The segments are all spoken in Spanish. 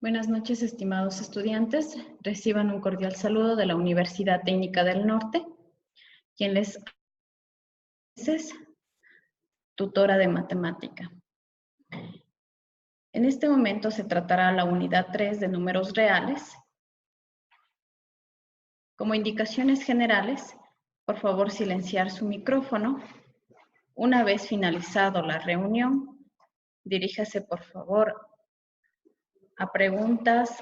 Buenas noches, estimados estudiantes. Reciban un cordial saludo de la Universidad Técnica del Norte, quien les es tutora de matemática. En este momento se tratará la unidad 3 de números reales. Como indicaciones generales, por favor silenciar su micrófono. Una vez finalizado la reunión, diríjase por favor a preguntas,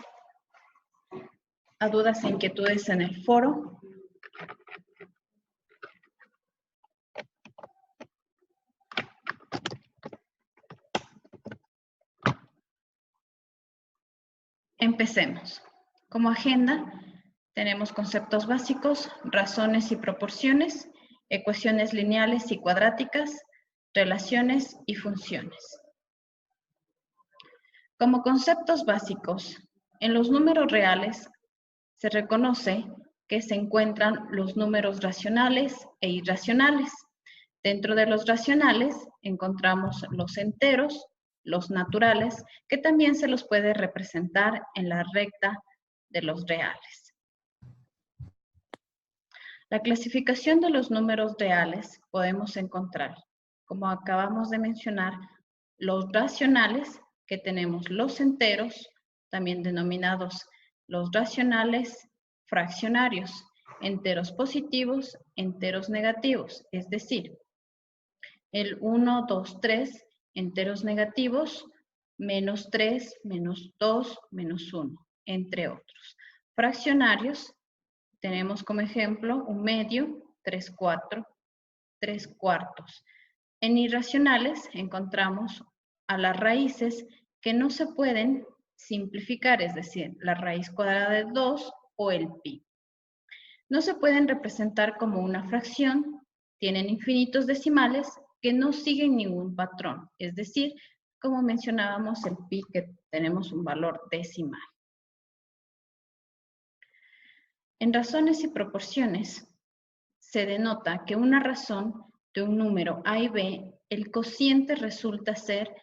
a dudas e inquietudes en el foro. Empecemos. Como agenda, tenemos conceptos básicos, razones y proporciones, ecuaciones lineales y cuadráticas, relaciones y funciones. Como conceptos básicos, en los números reales se reconoce que se encuentran los números racionales e irracionales. Dentro de los racionales encontramos los enteros, los naturales, que también se los puede representar en la recta de los reales. La clasificación de los números reales podemos encontrar, como acabamos de mencionar, los racionales, que tenemos los enteros, también denominados los racionales fraccionarios, enteros positivos, enteros negativos, es decir, el 1, 2, 3, enteros negativos, menos 3, menos 2, menos 1, entre otros. Fraccionarios, tenemos como ejemplo un medio, 3/4, 3/4. En irracionales encontramos a las raíces que no se pueden simplificar, es decir, la raíz cuadrada de 2 o el pi. No se pueden representar como una fracción, tienen infinitos decimales que no siguen ningún patrón, es decir, como mencionábamos el pi, que tenemos un valor decimal. En razones y proporciones se denota que una razón de un número A y B, el cociente resulta ser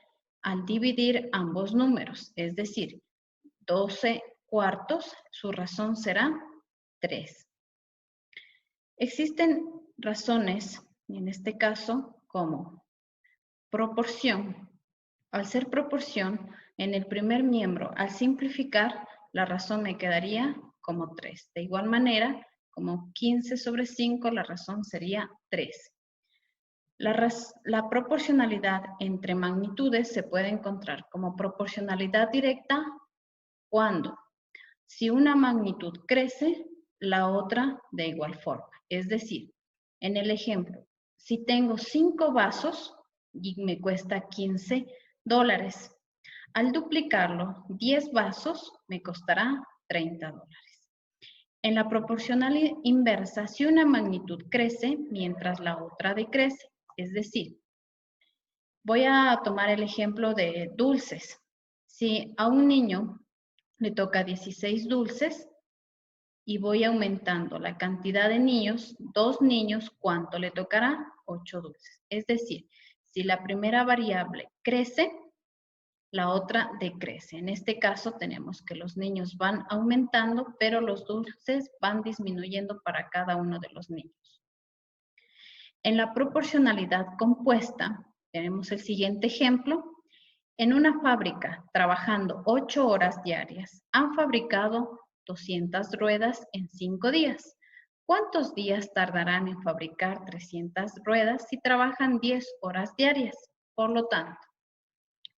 al dividir ambos números, es decir, 12/4, su razón será 3. Existen razones, en este caso, como proporción. Al ser proporción, en el primer miembro, al simplificar, la razón me quedaría como 3. De igual manera, como 15/5, la razón sería 3. La proporcionalidad entre magnitudes se puede encontrar como proporcionalidad directa cuando, si una magnitud crece, la otra de igual forma. Es decir, en el ejemplo, si tengo 5 vasos y me cuesta $15, al duplicarlo, 10 vasos me costará $30. En la proporcional inversa, si una magnitud crece mientras la otra decrece, es decir, voy a tomar el ejemplo de dulces. Si a un niño le toca 16 dulces y voy aumentando la cantidad de niños, 2 niños, ¿cuánto le tocará? 8 dulces. Es decir, si la primera variable crece, la otra decrece. En este caso tenemos que los niños van aumentando, pero los dulces van disminuyendo para cada uno de los niños. En la proporcionalidad compuesta, tenemos el siguiente ejemplo. En una fábrica, trabajando 8 horas diarias, han fabricado 200 ruedas en 5 días. ¿Cuántos días tardarán en fabricar 300 ruedas si trabajan 10 horas diarias? Por lo tanto,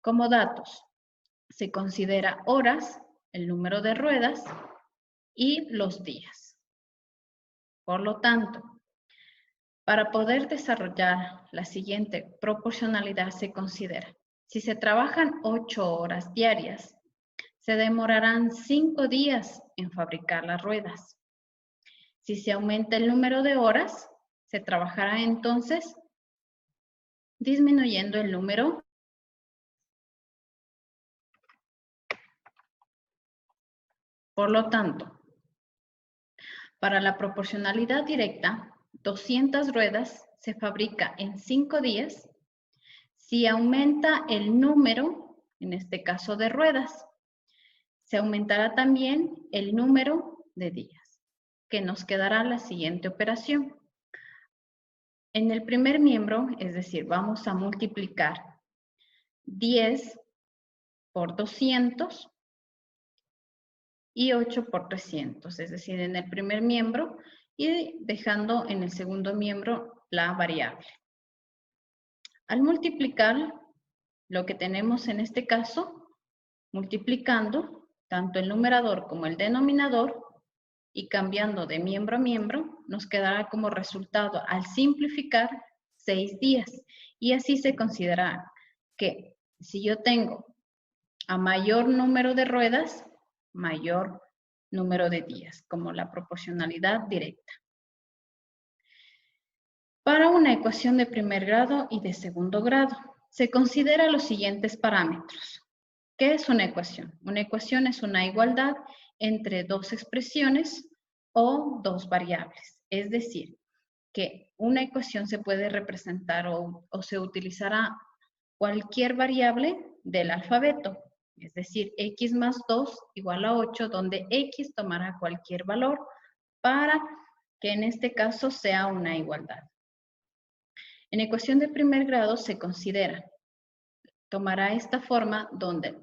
como datos, se considera horas, el número de ruedas y los días. Por lo tanto, para poder desarrollar la siguiente proporcionalidad se considera: si se trabajan 8 horas diarias, se demorarán 5 días en fabricar las ruedas. Si se aumenta el número de horas, se trabajará entonces disminuyendo el número. Por lo tanto, para la proporcionalidad directa, 200 ruedas se fabrica en 5 días si aumenta el número, en este caso de ruedas. se aumentará también el número de días, que nos quedará la siguiente operación. En el primer miembro, es decir, vamos a multiplicar 10 por 200 y 8 por 300, es decir, en el primer miembro y dejando en el segundo miembro la variable. Al multiplicar, lo que tenemos en este caso, multiplicando tanto el numerador como el denominador y cambiando de miembro a miembro, nos quedará como resultado, al simplificar, 6 días. Y así se considera que si yo tengo a mayor número de ruedas, mayor número de días, como la proporcionalidad directa. Para una ecuación de primer grado y de segundo grado, se consideran los siguientes parámetros. ¿Qué es una ecuación? Una ecuación es una igualdad entre dos expresiones o dos variables. Es decir, que una ecuación se puede representar o se utilizará cualquier variable del alfabeto. Es decir, x más 2 igual a 8, donde x tomará cualquier valor para que en este caso sea una igualdad. En ecuación de primer grado se considera, tomará esta forma donde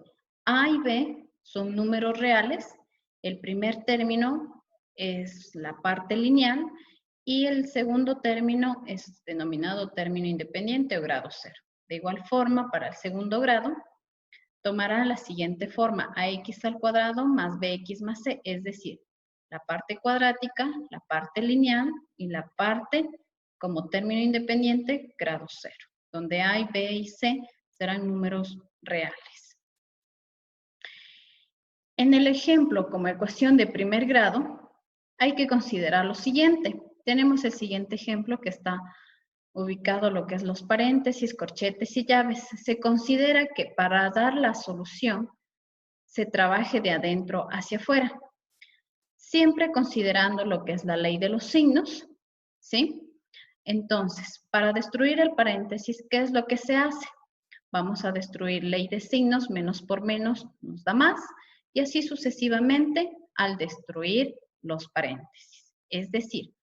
a y b son números reales, el primer término es la parte lineal y el segundo término es denominado término independiente o grado cero. De igual forma, para el segundo grado, tomará la siguiente forma, ax al cuadrado más bx más c, es decir, la parte cuadrática, la parte lineal y la parte como término independiente, grado cero, donde a, b y c serán números reales. En el ejemplo como ecuación de primer grado, hay que considerar lo siguiente. Tenemos el siguiente ejemplo que está ubicado lo que es los paréntesis, corchetes y llaves. Se considera que para dar la solución se trabaje de adentro hacia afuera, siempre considerando lo que es la ley de los signos, ¿sí? Entonces, para destruir el paréntesis, ¿qué es lo que se hace? Vamos a destruir ley de signos, menos por menos nos da más, y así sucesivamente al destruir los paréntesis. Es decir,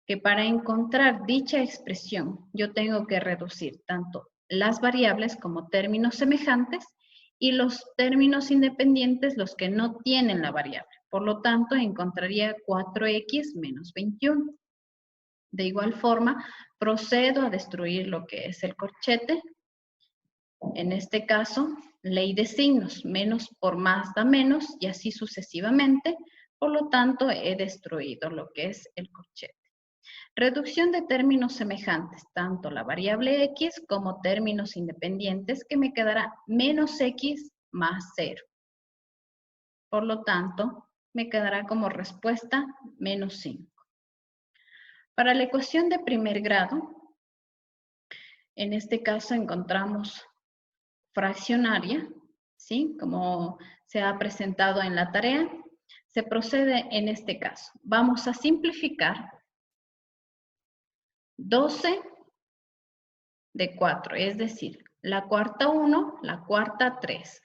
que para encontrar dicha expresión, yo tengo que reducir tanto las variables como términos semejantes y los términos independientes, los que no tienen la variable. Por lo tanto, encontraría 4x menos 21. De igual forma, procedo a destruir lo que es el corchete. En este caso, ley de signos, menos por más da menos y así sucesivamente. Por lo tanto, he destruido lo que es el corchete. Reducción de términos semejantes, tanto la variable x como términos independientes, que me quedará menos x más 0. Por lo tanto, me quedará como respuesta menos 5. Para la ecuación de primer grado, en este caso encontramos fraccionaria, ¿sí? Como se ha presentado en la tarea, se procede en este caso. Vamos a simplificar 12 de 4, es decir, la cuarta 1, la cuarta 3.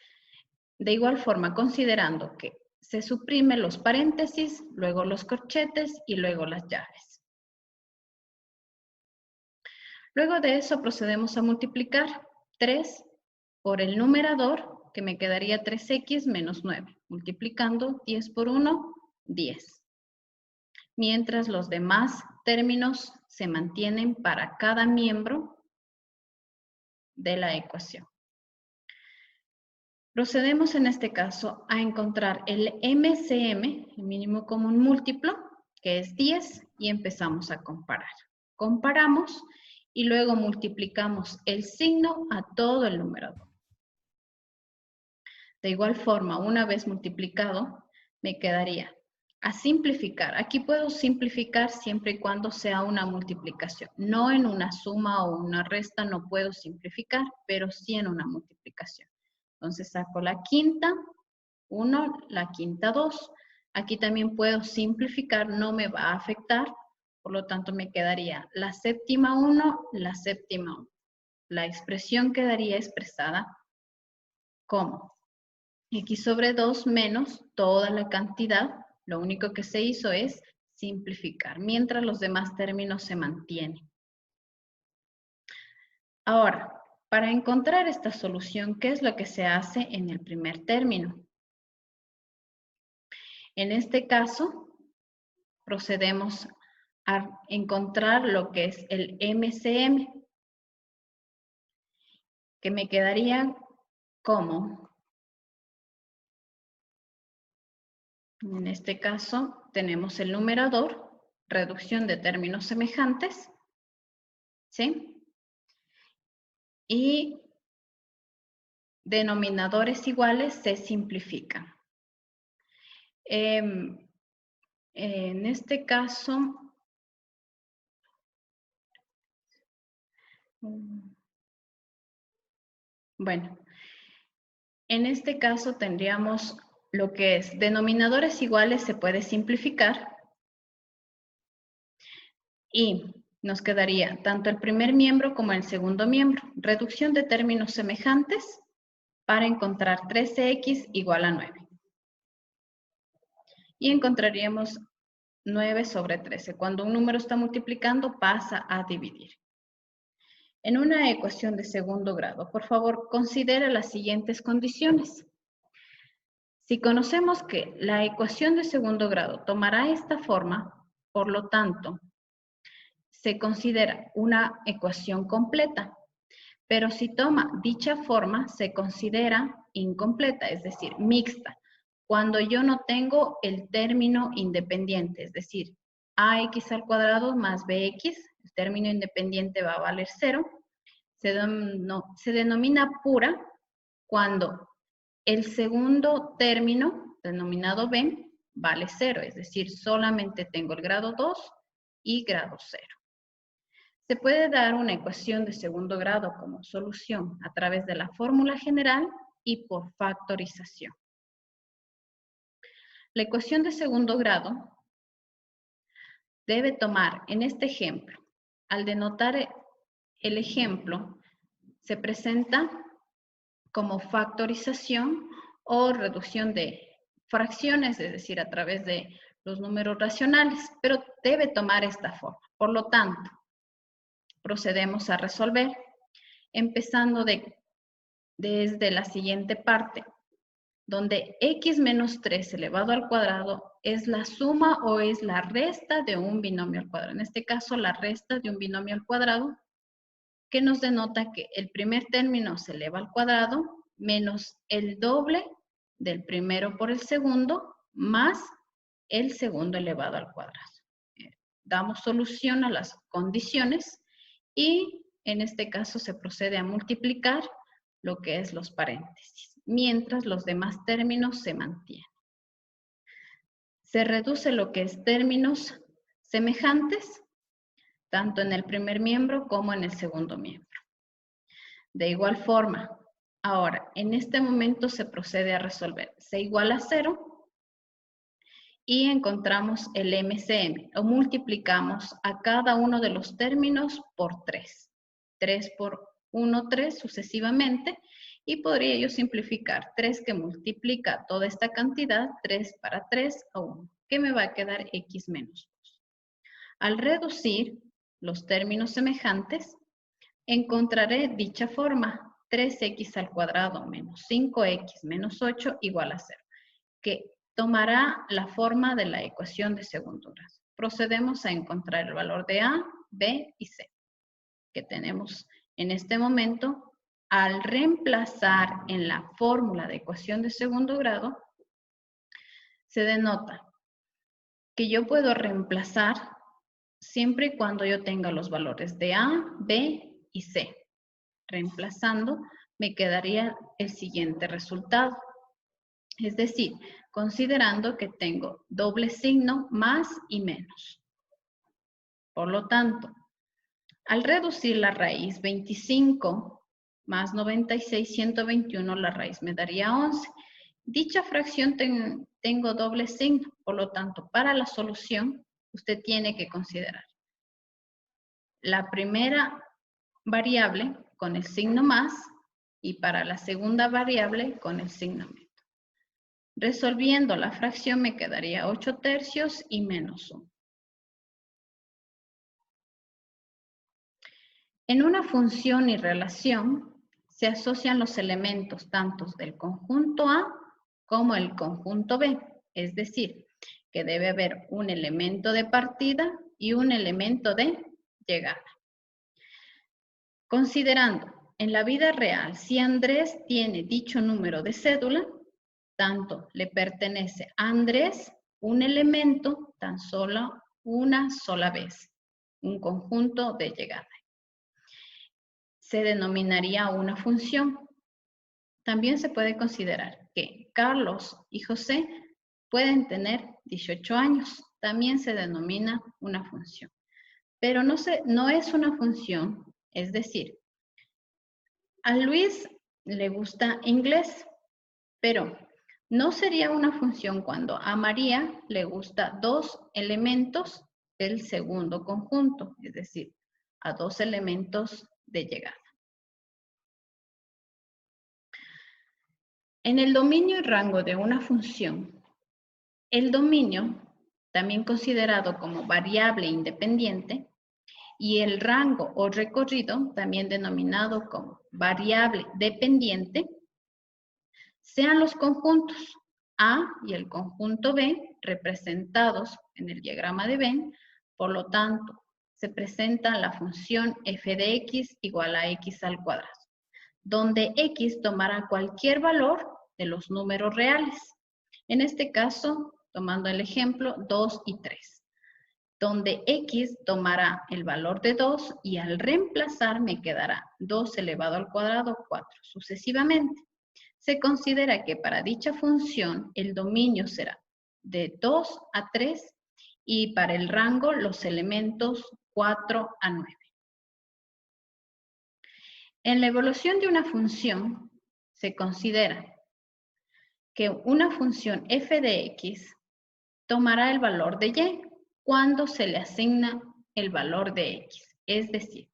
De igual forma, considerando que se suprimen los paréntesis, luego los corchetes y luego las llaves. Luego de eso procedemos a multiplicar 3 por el numerador, que me quedaría 3x menos 9. Multiplicando 10 por 1, 10. Mientras los demás términos se mantienen para cada miembro de la ecuación. Procedemos en este caso a encontrar el MCM, el mínimo común múltiplo, que es 10, y empezamos a comparar. Comparamos y luego multiplicamos el signo a todo el numerador. De igual forma, una vez multiplicado, me quedaría a simplificar. Aquí puedo simplificar siempre y cuando sea una multiplicación. No en una suma o una resta no puedo simplificar, pero sí en una multiplicación. Entonces saco la quinta, 1, la quinta 2. Aquí también puedo simplificar, no me va a afectar. Por lo tanto, me quedaría la séptima 1, la séptima 1. La expresión quedaría expresada como X sobre 2 menos toda la cantidad. Lo único que se hizo es simplificar, mientras los demás términos se mantienen. Ahora, para encontrar esta solución, ¿qué es lo que se hace en el primer término? En este caso, procedemos a encontrar lo que es el MCM, que me quedaría como, en este caso, tenemos el numerador, reducción de términos semejantes, ¿sí? Y denominadores iguales se simplifican. En este caso, bueno, en este caso tendríamos lo que es denominadores iguales se puede simplificar y nos quedaría tanto el primer miembro como el segundo miembro. Reducción de términos semejantes para encontrar 13x igual a 9. Y encontraríamos 9 sobre 13. Cuando un número está multiplicando, pasa a dividir. En una ecuación de segundo grado, por favor, considere las siguientes condiciones. Si conocemos que la ecuación de segundo grado tomará esta forma, por lo tanto, se considera una ecuación completa. Pero si toma dicha forma, se considera incompleta, es decir, mixta, cuando yo no tengo el término independiente, es decir, ax al cuadrado más bx, el término independiente va a valer 0, se denomina pura cuando el segundo término, denominado b, vale 0, es decir, solamente tengo el grado 2 y grado 0. Se puede dar una ecuación de segundo grado como solución a través de la fórmula general y por factorización. La ecuación de segundo grado debe tomar, en este ejemplo, al denotar el ejemplo, se presenta como factorización o reducción de fracciones, es decir, a través de los números racionales, pero debe tomar esta forma. Por lo tanto, procedemos a resolver, empezando desde la siguiente parte, donde x menos 3 elevado al cuadrado es la suma o es la resta de un binomio al cuadrado. En este caso, la resta de un binomio al cuadrado, que nos denota que el primer término se eleva al cuadrado menos el doble del primero por el segundo más el segundo elevado al cuadrado. Damos solución a las condiciones y en este caso se procede a multiplicar lo que es los paréntesis, mientras los demás términos se mantienen. Se reduce lo que es términos semejantes, tanto en el primer miembro como en el segundo miembro. De igual forma, ahora, en este momento se procede a resolver c igual a 0 y encontramos el MCM, o multiplicamos a cada uno de los términos por 3. 3 por 1, 3 sucesivamente, y podría yo simplificar 3 que multiplica toda esta cantidad, 3 para 3 a 1, que me va a quedar x menos 2. Al reducir los términos semejantes, encontraré dicha forma, 3x al cuadrado menos 5x menos 8 igual a 0, que tomará la forma de la ecuación de segundo grado. Procedemos a encontrar el valor de A, B y C, que tenemos en este momento. Al reemplazar en la fórmula de ecuación de segundo grado, se denota que yo puedo reemplazar siempre y cuando yo tenga los valores de A, B y C. Reemplazando, me quedaría el siguiente resultado. Es decir, considerando que tengo doble signo más y menos. Por lo tanto, al reducir la raíz 25 más 96, 121, la raíz me daría 11. Dicha fracción tengo doble signo, por lo tanto, para la solución, usted tiene que considerar la primera variable con el signo más y para la segunda variable con el signo menos. Resolviendo la fracción me quedaría 8 tercios y menos 1. En una función y relación se asocian los elementos tanto del conjunto A como el conjunto B, es decir, que debe haber un elemento de partida y un elemento de llegada. Considerando en la vida real, si Andrés tiene dicho número de cédula, tanto le pertenece a Andrés un elemento tan solo una sola vez, un conjunto de llegada. Se denominaría una función. También se puede considerar que Carlos y José pueden tener 18 años. También se denomina una función. Pero no es una función, es decir, a Luis le gusta inglés, pero no sería una función cuando a María le gusta 2 elementos del segundo conjunto, es decir, a 2 elementos de llegada. En el dominio y rango de una función, el dominio, también considerado como variable independiente, y el rango o recorrido, también denominado como variable dependiente, sean los conjuntos A y el conjunto B representados en el diagrama de Venn. Por lo tanto, se presenta la función f de x igual a x al cuadrado, donde x tomará cualquier valor de los números reales. En este caso, tomando el ejemplo 2 y 3, donde x tomará el valor de 2 y al reemplazar me quedará 2 elevado al cuadrado 4, sucesivamente. Se considera que para dicha función el dominio será de 2 a 3 y para el rango los elementos 4 a 9. En la evaluación de una función se considera que una función f de x tomará el valor de y cuando se le asigna el valor de x. Es decir,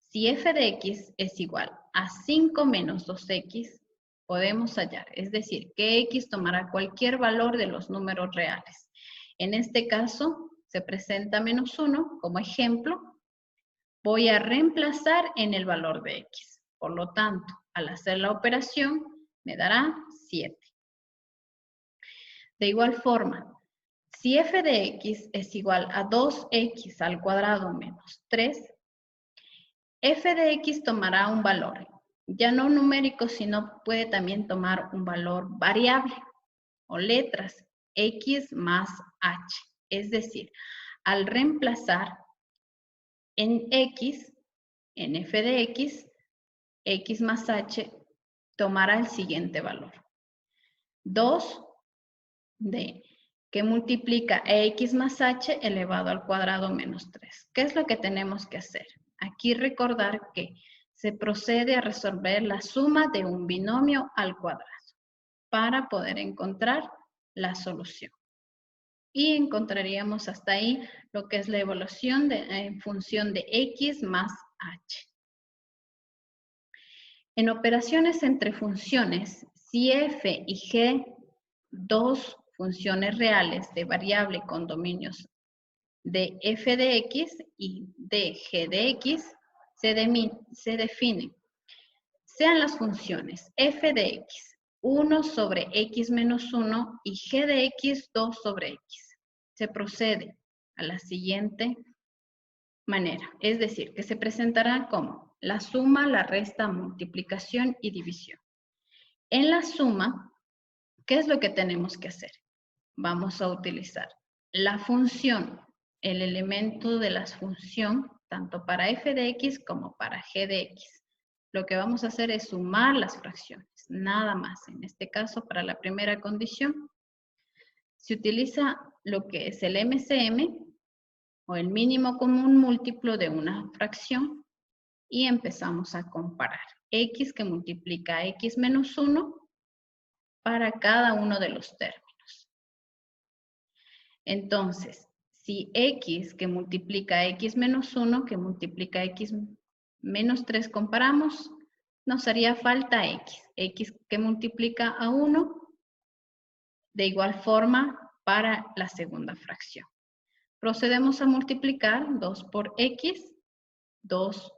si f de x es igual a 5 menos 2x, podemos hallar, es decir, que x tomará cualquier valor de los números reales. En este caso, se presenta menos 1 como ejemplo. Voy a reemplazar en el valor de x. Por lo tanto, al hacer la operación, me dará 7. De igual forma, si f de x es igual a 2x al cuadrado menos 3, f de x tomará un valor, ya no numérico, sino puede también tomar un valor variable o letras, x más h. Es decir, al reemplazar en x, en f de x más h tomará el siguiente valor. 2 de que multiplica x más h elevado al cuadrado menos 3. ¿Qué es lo que tenemos que hacer? Aquí recordar que se procede a resolver la suma de un binomio al cuadrado para poder encontrar la solución. Y encontraríamos hasta ahí lo que es la evaluación en función de x más h. En operaciones entre funciones, si f y g, dos funciones reales de variable con dominios de f de x y de g de x, se definen, sean las funciones f de x 1 sobre x menos 1 y g de x 2 sobre x. Se procede a la siguiente manera, es decir, que se presentará como la suma, la resta, multiplicación y división. En la suma, ¿qué es lo que tenemos que hacer? Vamos a utilizar la función, el elemento de la función, tanto para f de x como para g de x. Lo que vamos a hacer es sumar las fracciones, nada más. En este caso, para la primera condición, se utiliza lo que es el MCM, o el mínimo común múltiplo de una fracción, y empezamos a comparar. X que multiplica a x menos 1 para cada uno de los términos. Entonces, si x que multiplica a x menos 1, que multiplica a x menos 3 comparamos, nos haría falta x. X que multiplica a 1 De igual forma, para la segunda fracción. Procedemos a multiplicar 2 por x, 2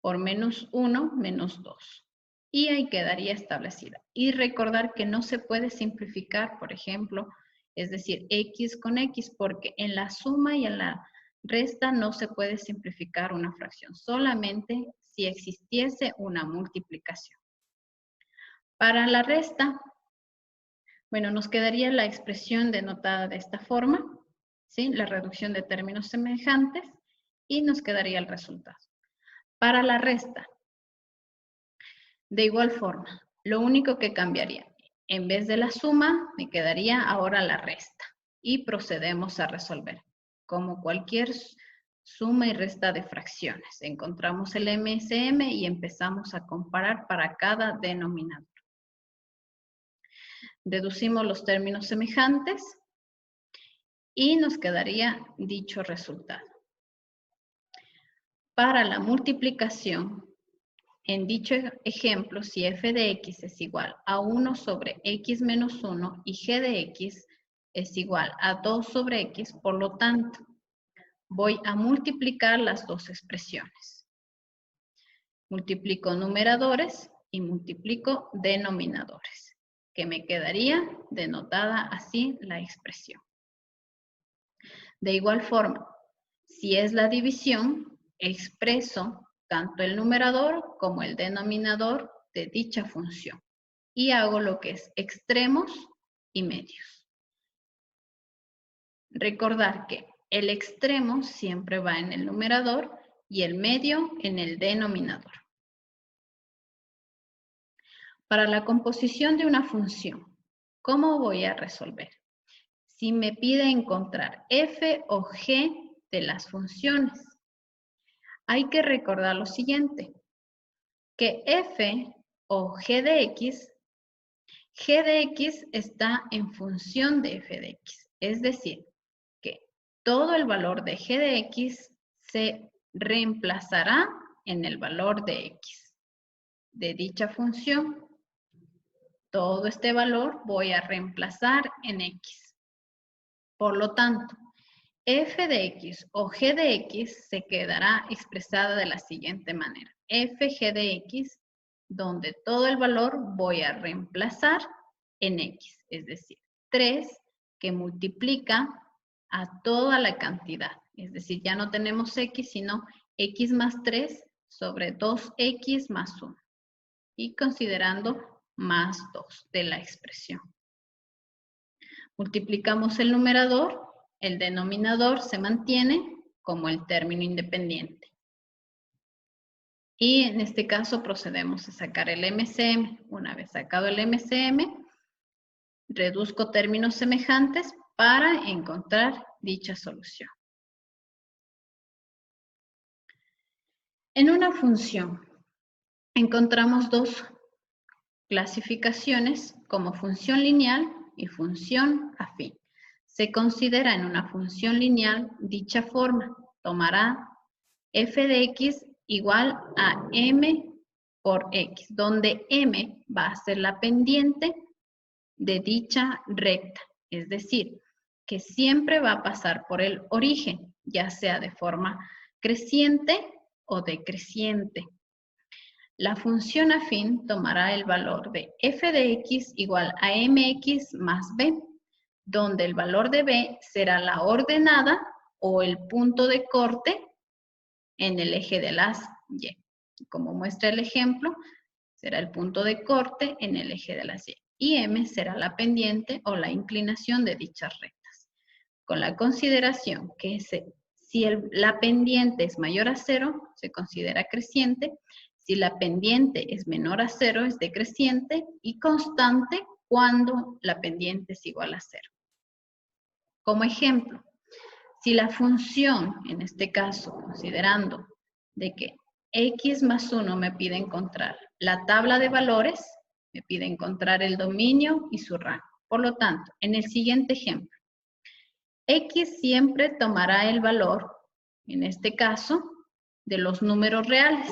por menos 1, menos 2. Y ahí quedaría establecida. Y recordar que no se puede simplificar, por ejemplo, es decir, x con x, porque en la suma y en la resta no se puede simplificar una fracción, solamente si existiese una multiplicación. Para la resta, bueno, nos quedaría la expresión denotada de esta forma, ¿sí? La reducción de términos semejantes, y nos quedaría el resultado. Para la resta, de igual forma, lo único que cambiaría, en vez de la suma, me quedaría ahora la resta. Y procedemos a resolver. Como cualquier suma y resta de fracciones. Encontramos el MSM y empezamos a comparar para cada denominador. Deducimos los términos semejantes y nos quedaría dicho resultado. Para la multiplicación, en dicho ejemplo, si f de x es igual a 1 sobre x menos 1 y g de x es igual a 2 sobre x, por lo tanto, voy a multiplicar las dos expresiones. Multiplico numeradores y multiplico denominadores, que me quedaría denotada así la expresión. De igual forma, si es la división, expreso tanto el numerador como el denominador de dicha función y hago lo que es extremos y medios. Recordar que el extremo siempre va en el numerador y el medio en el denominador. Para la composición de una función, ¿cómo voy a resolver? Si me pide encontrar f o g de las funciones, hay que recordar lo siguiente, que f o g de x está en función de f de x. Es decir, que todo el valor de g de x se reemplazará en el valor de x de dicha función. Todo este valor voy a reemplazar en x. Por lo tanto, f de x o g de x se quedará expresada de la siguiente manera. f g de x, donde todo el valor voy a reemplazar en x, es decir, 3 que multiplica a toda la cantidad. Es decir, ya no tenemos x, sino x más 3 sobre 2x más 1. Y considerando más 2 de la expresión. Multiplicamos el numerador, el denominador se mantiene como el término independiente. Y en este caso procedemos a sacar el MCM. Una vez sacado el MCM, reduzco términos semejantes para encontrar dicha solución. En una función encontramos dos clasificaciones como función lineal y función afín. Se considera en una función lineal dicha forma. Tomará f de x igual a m por x, donde m va a ser la pendiente de dicha recta. Es decir, que siempre va a pasar por el origen, ya sea de forma creciente o decreciente. La función afín tomará el valor de f de x igual a mx más b, donde el valor de b será la ordenada o el punto de corte en el eje de las y. Como muestra el ejemplo, será el punto de corte en el eje de las y. Y m será la pendiente o la inclinación de dichas rectas. Con la consideración que si la pendiente es mayor a 0, se considera creciente. Si la pendiente es menor a 0, es decreciente y constante cuando la pendiente es igual a 0. Como ejemplo, si la función, en este caso, considerando de que x más 1 me pide encontrar la tabla de valores, me pide encontrar el dominio y su rango. Por lo tanto, en el siguiente ejemplo, x siempre tomará el valor, en este caso, de los números reales,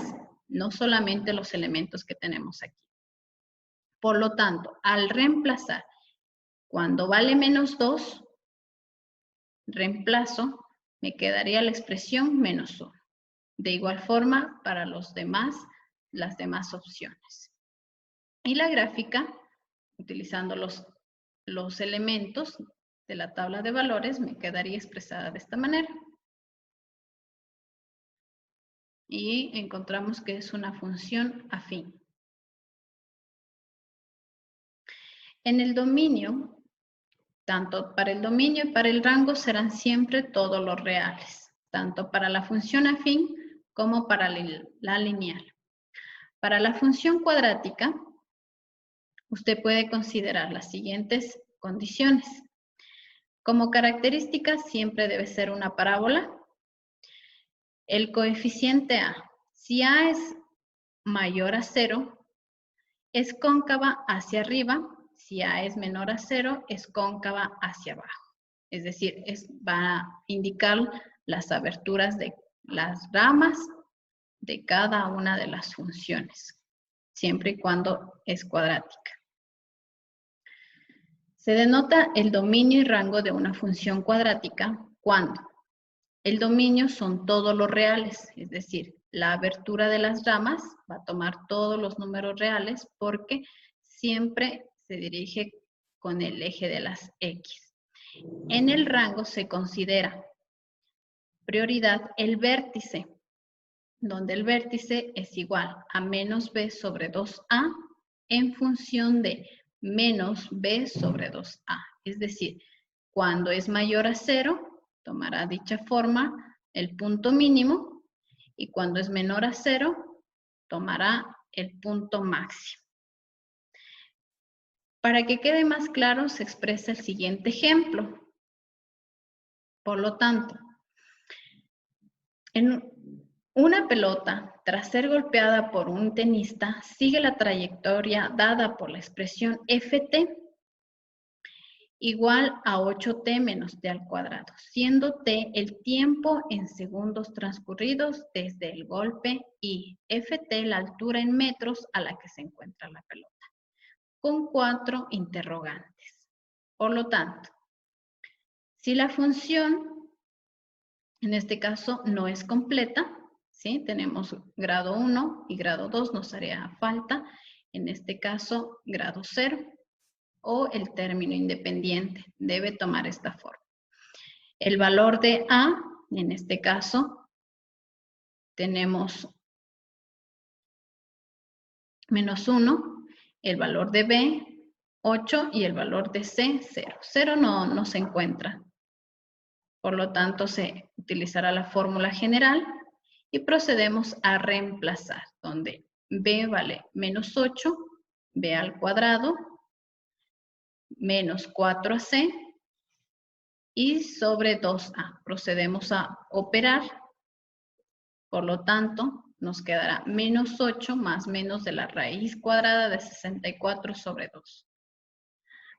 no solamente los elementos que tenemos aquí. Por lo tanto, al reemplazar Cuando vale menos 2, reemplazo, me quedaría la expresión menos 1. De igual forma, para las demás opciones. Y la gráfica, utilizando los elementos de la tabla de valores, me quedaría expresada de esta manera. Y encontramos que es una función afín. En el dominio, tanto para el dominio y para el rango serán siempre todos los reales, tanto para la función afín como para la lineal. Para la función cuadrática, usted puede considerar las siguientes condiciones. Como característica, siempre debe ser una parábola. El coeficiente A, si A es mayor a 0, es cóncava hacia arriba. Si A es menor a 0, es cóncava hacia abajo. Es decir, va a indicar las aberturas de las ramas de cada una de las funciones, siempre y cuando es cuadrática. Se denota el dominio y rango de una función cuadrática cuando el dominio son todos los reales, es decir, la abertura de las ramas va a tomar todos los números reales porque siempre se dirige con el eje de las X. En el rango se considera prioridad el vértice, donde el vértice es igual a menos b sobre 2a en función de menos b sobre 2a. Es decir, cuando es mayor a 0, tomará dicha forma el punto mínimo, y cuando es menor a 0, tomará el punto máximo. Para que quede más claro, se expresa el siguiente ejemplo. Por lo tanto, en una pelota, tras ser golpeada por un tenista, sigue la trayectoria dada por la expresión ft igual a 8t menos t al cuadrado, siendo t el tiempo en segundos transcurridos desde el golpe y ft la altura en metros a la que se encuentra la pelota, con 4 interrogantes. Por lo tanto, si la función, en este caso, no es completa, ¿sí? Tenemos grado 1 y grado 2, nos haría falta, en este caso, grado 0. O el término independiente debe tomar esta forma. El valor de A, en este caso, tenemos menos 1, el valor de B, 8, y el valor de C, 0. 0 no se encuentra. Por lo tanto, se utilizará la fórmula general y procedemos a reemplazar, donde B vale menos 8, B al cuadrado, menos 4ac, y sobre 2a. Procedemos a operar, por lo tanto, nos quedará menos 8 más menos de la raíz cuadrada de 64 sobre 2.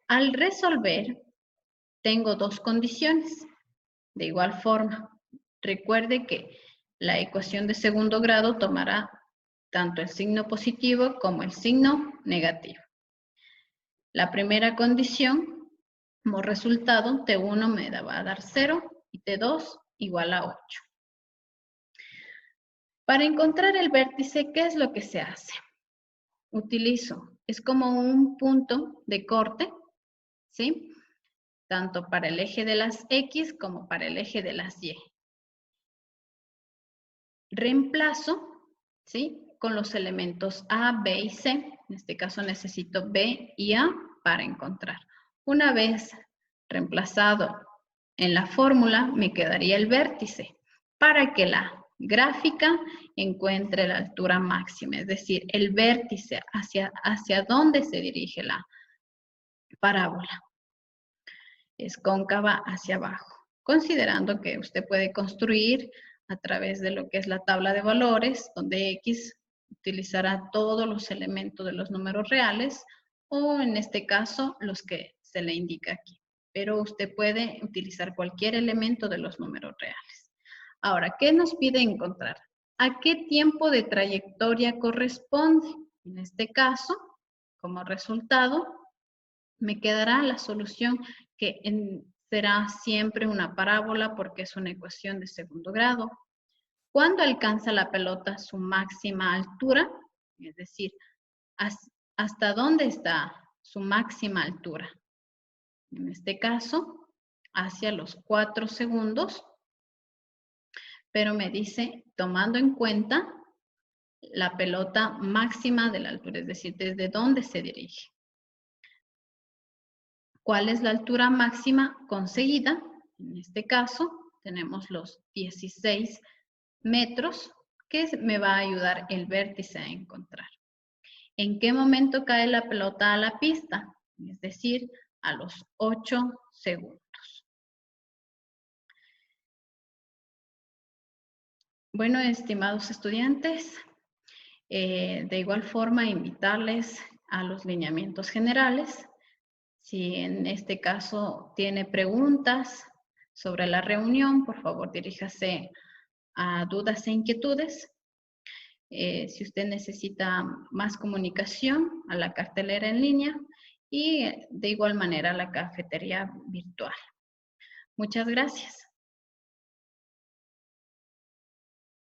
Al resolver, tengo dos condiciones. De igual forma, recuerde que la ecuación de segundo grado tomará tanto el signo positivo como el signo negativo. La primera condición, como resultado, T1 me va a dar 0 y T2 igual a 8. Para encontrar el vértice, ¿qué es lo que se hace? Utilizo, es como un punto de corte, ¿sí? Tanto para el eje de las X como para el eje de las Y. Reemplazo, ¿sí? Con los elementos A, B y C. En este caso necesito B y A para encontrar. Una vez reemplazado en la fórmula, me quedaría el vértice para que la gráfica encuentre la altura máxima, es decir, el vértice hacia dónde se dirige la parábola. Es cóncava hacia abajo, considerando que usted puede construir a través de lo que es la tabla de valores, donde X utilizará todos los elementos de los números reales, o en este caso, los que se le indica aquí. Pero usted puede utilizar cualquier elemento de los números reales. Ahora, ¿qué nos pide encontrar? ¿A qué tiempo de trayectoria corresponde? En este caso, como resultado, me quedará la solución que será siempre una parábola porque es una ecuación de segundo grado. ¿Cuándo alcanza la pelota su máxima altura? Es decir, ¿hasta dónde está su máxima altura? En este caso, hacia los 4 segundos, pero me dice, tomando en cuenta la pelota máxima de la altura, es decir, desde dónde se dirige. ¿Cuál es la altura máxima conseguida? En este caso, tenemos los 16 metros que me va a ayudar el vértice a encontrar. ¿En qué momento cae la pelota a la pista? Es decir, a los 8 segundos. Bueno, estimados estudiantes, de igual forma invitarles a los lineamientos generales. Si en este caso tiene preguntas sobre la reunión, por favor diríjase a dudas e inquietudes. Si usted necesita más comunicación, a la cartelera en línea y de igual manera a la cafetería virtual. Muchas gracias.